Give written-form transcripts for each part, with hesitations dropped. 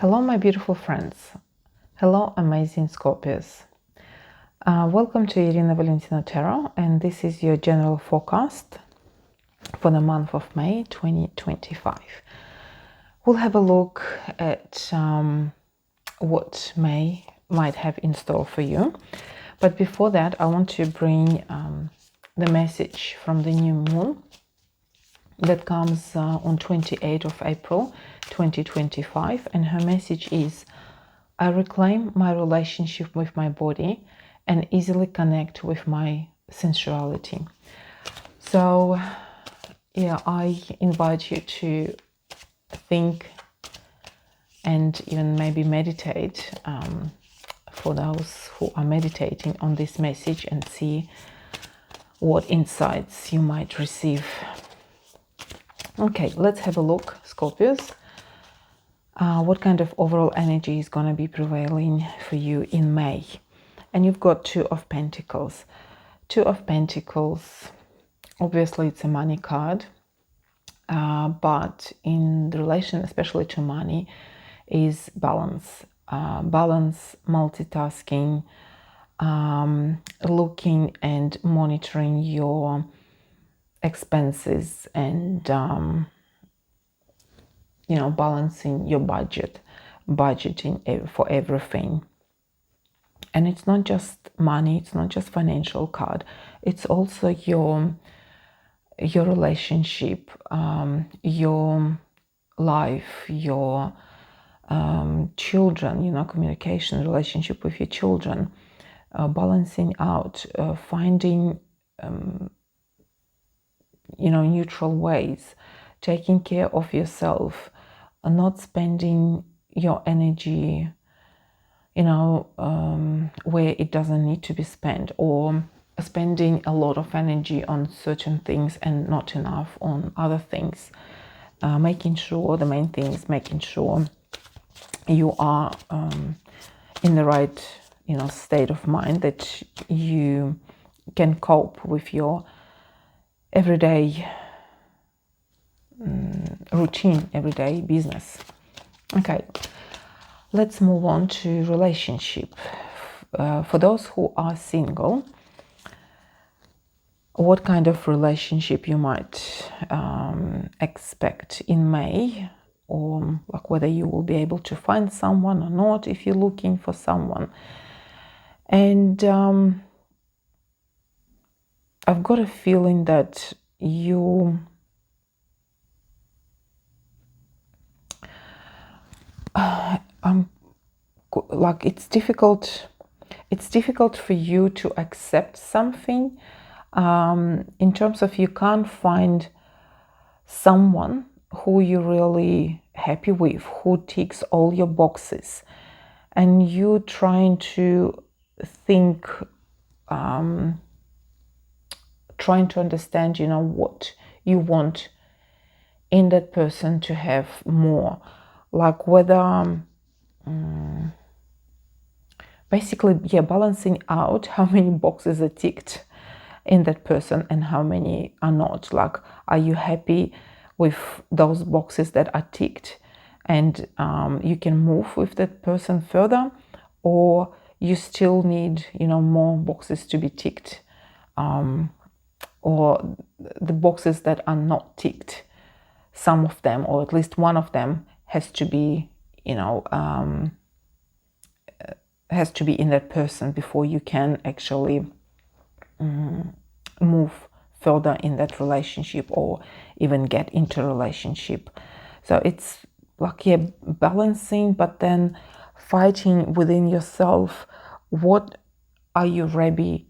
Hello, my beautiful friends. Hello, amazing Scorpios. Welcome to Irina Valentina Tarot, and this is your general forecast for the month of May 2025. We'll have a look at what May might have in store for you. But before that, I want to bring the message from the new moon that comes on 28th of April 2025, and her message is: I reclaim my relationship with my body and easily connect with my sensuality. So yeah, I invite you to think and even maybe meditate, for those who are meditating on this message, and see what insights you might receive. Okay, let's have a look, Scorpios. What kind of overall energy is going to be prevailing for you in May? And you've got Two of Pentacles. Two of Pentacles, obviously it's a money card, but in relation especially to money is balance. Balance, multitasking, looking and monitoring your expenses, and balancing your budgeting for everything. And it's not just money, it's not just financial card, it's also your relationship, your life, your children, communication, relationship with your children, balancing out, finding neutral ways, taking care of yourself, not spending your energy where it doesn't need to be spent, or spending a lot of energy on certain things and not enough on other things. Making sure you are in the right state of mind, that you can cope with your everyday routine, everyday business. Okay, let's move on to relationship. For those who are single, what kind of relationship you might expect in May, or like whether you will be able to find someone or not if you're looking for someone. And I've got a feeling that you like it's difficult for you to accept something, in terms of you can't find someone who you're really happy with, who ticks all your boxes, and you trying to think, trying to understand what you want in that person to have more, like whether basically balancing out how many boxes are ticked in that person and how many are not. Like, are you happy with those boxes that are ticked, and you can move with that person further, or you still need more boxes to be ticked, or the boxes that are not ticked, some of them, or at least one of them, has to be in that person before you can actually move further in that relationship, or even get into a relationship. So it's like balancing, but then fighting within yourself. What are you ready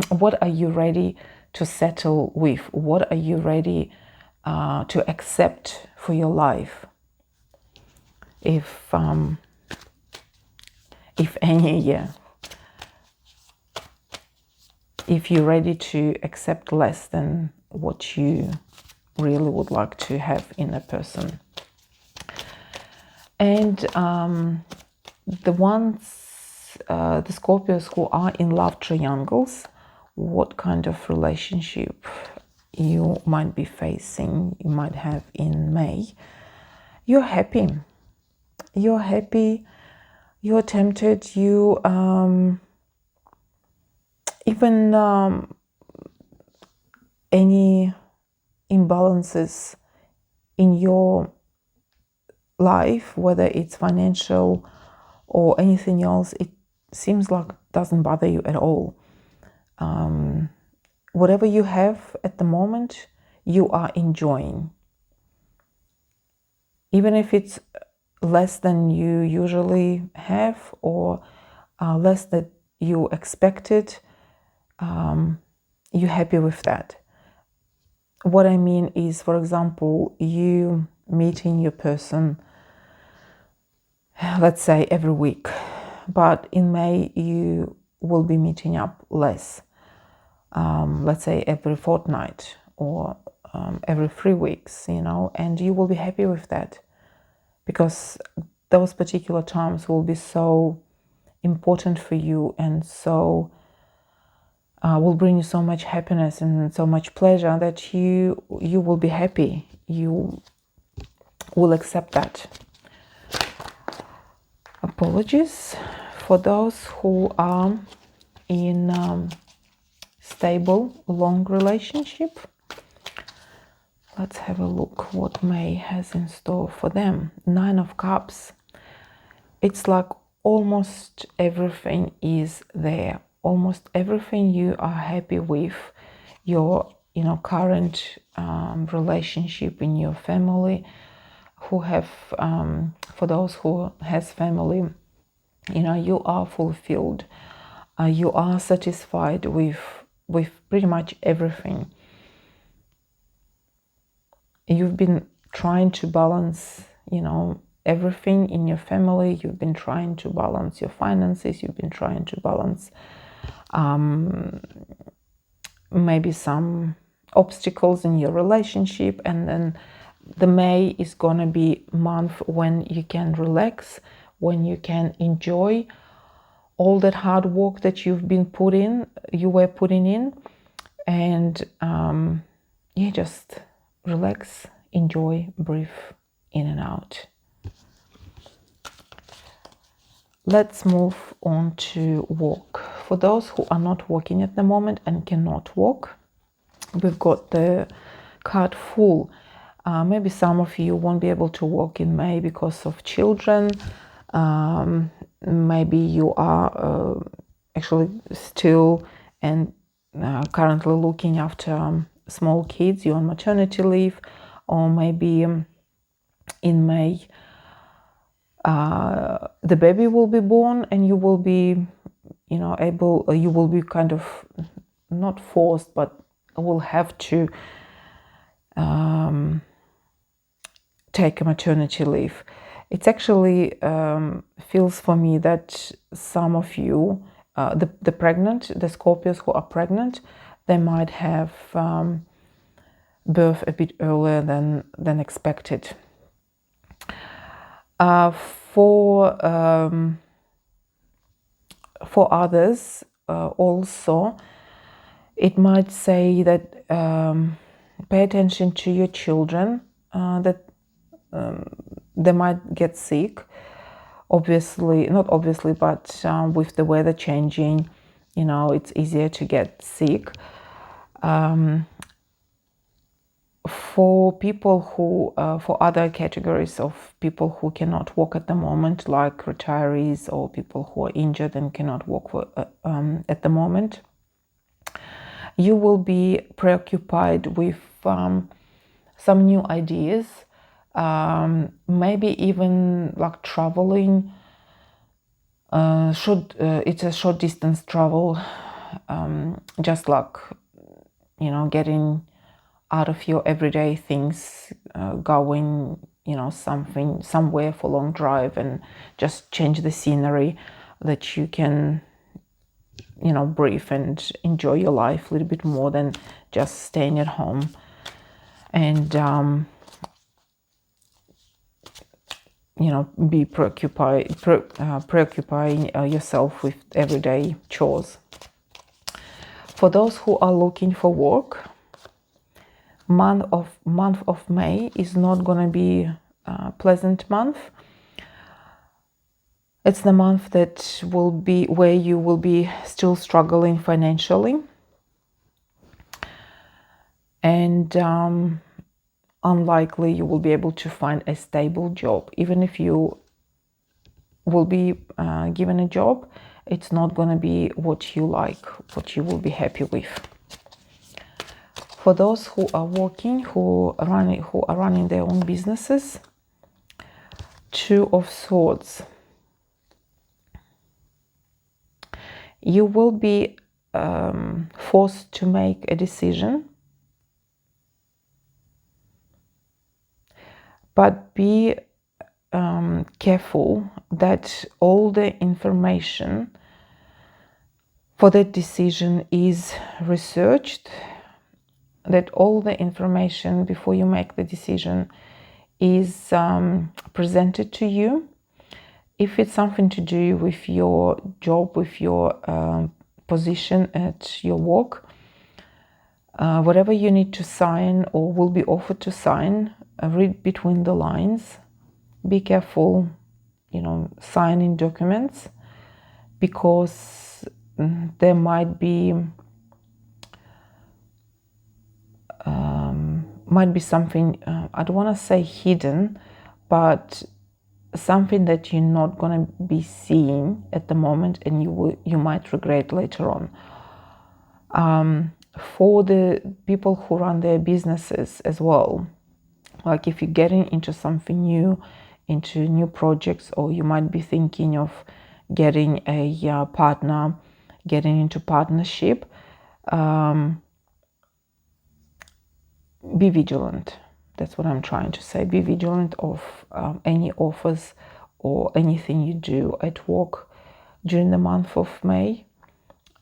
what are you ready to settle with? What are you ready to accept for your life? If any, if you're ready to accept less than what you really would like to have in a person. And the Scorpios who are in love triangles, what kind of relationship you might be facing, you might have in May. You're happy. you're happy, you're tempted, you even any imbalances in your life, whether it's financial or anything else, it seems like doesn't bother you at all. Whatever you have at the moment, you are enjoying. Even if it's less than you usually have or less than you expected, you're happy with that. What I mean is, for example, you meeting your person, let's say every week, but in May you will be meeting up less. Let's say every fortnight or every 3 weeks, and you will be happy with that because those particular times will be so important for you and so will bring you so much happiness and so much pleasure that you will be happy. You will accept that. Apologies for those who are in stable, long relationship. Let's have a look what May has in store for them. 9 of Cups. It's like almost everything is there. Almost everything you are happy with. Your current relationship in your family, who have for those who has family, you are fulfilled. You are satisfied with pretty much everything. You've been trying to balance, everything in your family. You've been trying to balance your finances. You've been trying to balance maybe some obstacles in your relationship, and then the May is gonna be a month when you can relax, when you can enjoy all that hard work that you were putting in, and just relax, enjoy, breathe in and out. Let's move on to work. For those who are not working at the moment and cannot work, we've got the card Fool. Maybe some of you won't be able to work in May because of children. Maybe you are actually still and currently looking after small kids. You're on maternity leave, or maybe in May the baby will be born and you will be you will be kind of not forced, but will have to take a maternity leave. It's actually feels for me that some of you, the Scorpios who are pregnant, they might have birth a bit earlier than expected. For others also, it might say that pay attention to your children, that they might get sick. Not obviously, but with the weather changing, it's easier to get sick. For people who, for other categories of people who cannot work at the moment, like retirees or people who are injured and cannot work at the moment, you will be preoccupied with some new ideas, maybe even like traveling. It's a short distance travel, just like getting out of your everyday things, going somewhere for a long drive and just change the scenery, that you can breathe and enjoy your life a little bit more than just staying at home and be preoccupying yourself with everyday chores. For those who are looking for work, month of May is not going to be a pleasant month. It's the month that will be where you will be still struggling financially, and unlikely you will be able to find a stable job. Even if you will be given a job, it's not going to be what you like, what you will be happy with. For those who are working, who are running their own businesses, Two of Swords. You will be forced to make a decision, but be careful that all the information for that decision is researched, that all the information before you make the decision is presented to you. If it's something to do with your job, with your position at your work, whatever you need to sign or will be offered to sign, read between the lines. Be careful, signing documents, because there might be something, I don't want to say hidden, but something that you're not going to be seeing at the moment, and you might regret later on. For the people who run their businesses as well, like if you're getting into something new, into new projects, or you might be thinking of getting a partner, getting into partnership, be vigilant. That's what I'm trying to say. Be vigilant of any offers or anything you do at work during the month of May,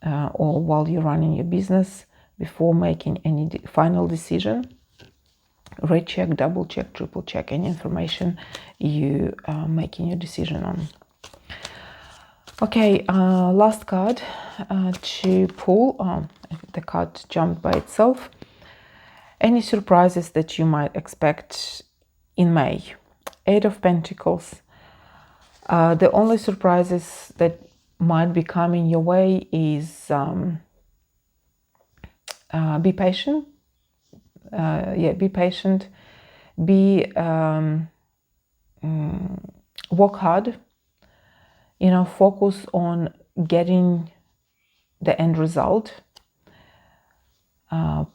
or while you're running your business. Before making any final decision, recheck, double check, triple check any information you are making your decision on. Okay, last card to pull. The card jumped by itself. Any surprises that you might expect in May. 8 of Pentacles. The only surprises that might be coming your way is be patient. Be patient. Work hard. Focus on getting the end result.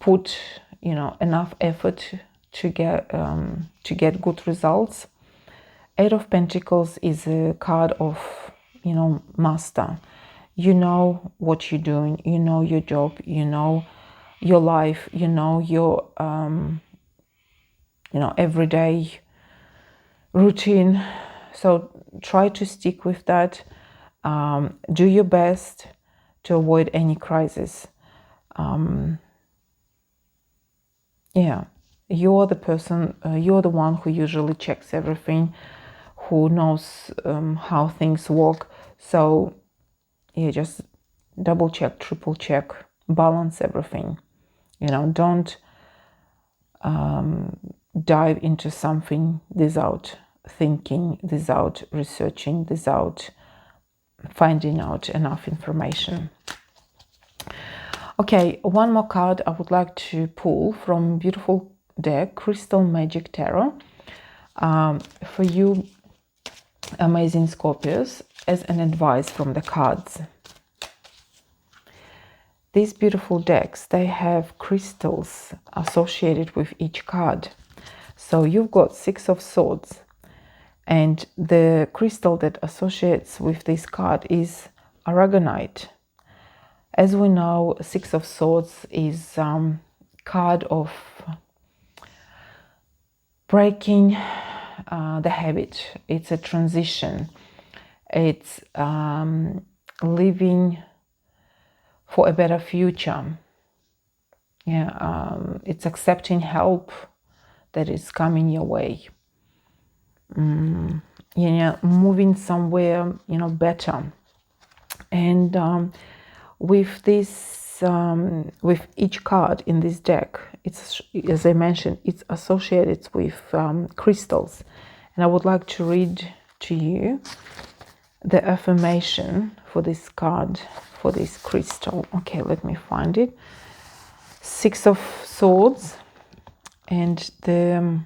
Put enough effort to get good results. 8 of Pentacles is a card of master. You know what you're doing. You know your job. You know your life. You know your everyday routine. So try to stick with that. Do your best to avoid any crisis. You're the person, you're the one who usually checks everything, who knows how things work. So just double check, triple check, balance everything. Don't dive into something without thinking, without researching, without finding out enough information. Okay, one more card I would like to pull from beautiful deck, Crystal Magic Tarot, for you amazing Scorpios, as an advice from the cards. These beautiful decks, they have crystals associated with each card. So you've got 6 of Swords, and the crystal that associates with this card is aragonite. As we know, 6 of Swords is card of breaking the habit. It's a transition. It's living for a better future. It's accepting help that is coming your way. Moving somewhere, better. And with this, with each card in this deck, it's, as I mentioned, it's associated with crystals. And I would like to read to you the affirmation for this card, for this crystal. Okay, let me find it. Six of Swords and the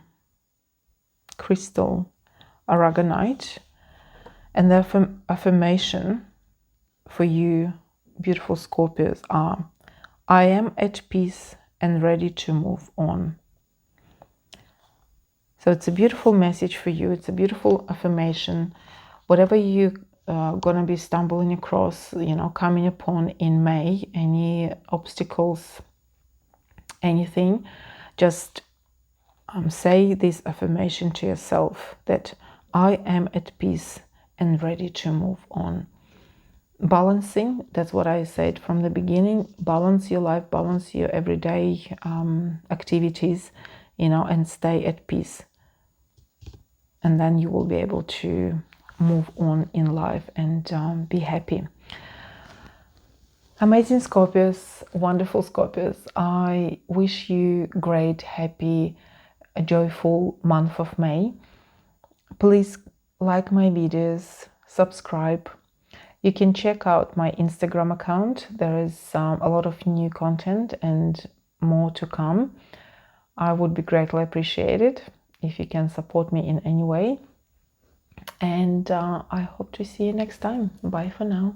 crystal aragonite. And the affirmation for you, beautiful Scorpios, are: I am at peace and ready to move on. So it's a beautiful message for you. It's a beautiful affirmation. Whatever you gonna be stumbling across, coming upon in May, any obstacles, anything, just say this affirmation to yourself, that I am at peace and ready to move on. Balancing, that's what I said from the beginning. Balance your life, balance your everyday activities, and stay at peace. And then you will be able to move on in life and be happy. Amazing Scorpios, wonderful Scorpios, I wish you great, happy, joyful month of May. Please like my videos, subscribe. You can check out my Instagram account. There is a lot of new content and more to come. I would be greatly appreciated if you can support me in any way. And I hope to see you next time. Bye for now.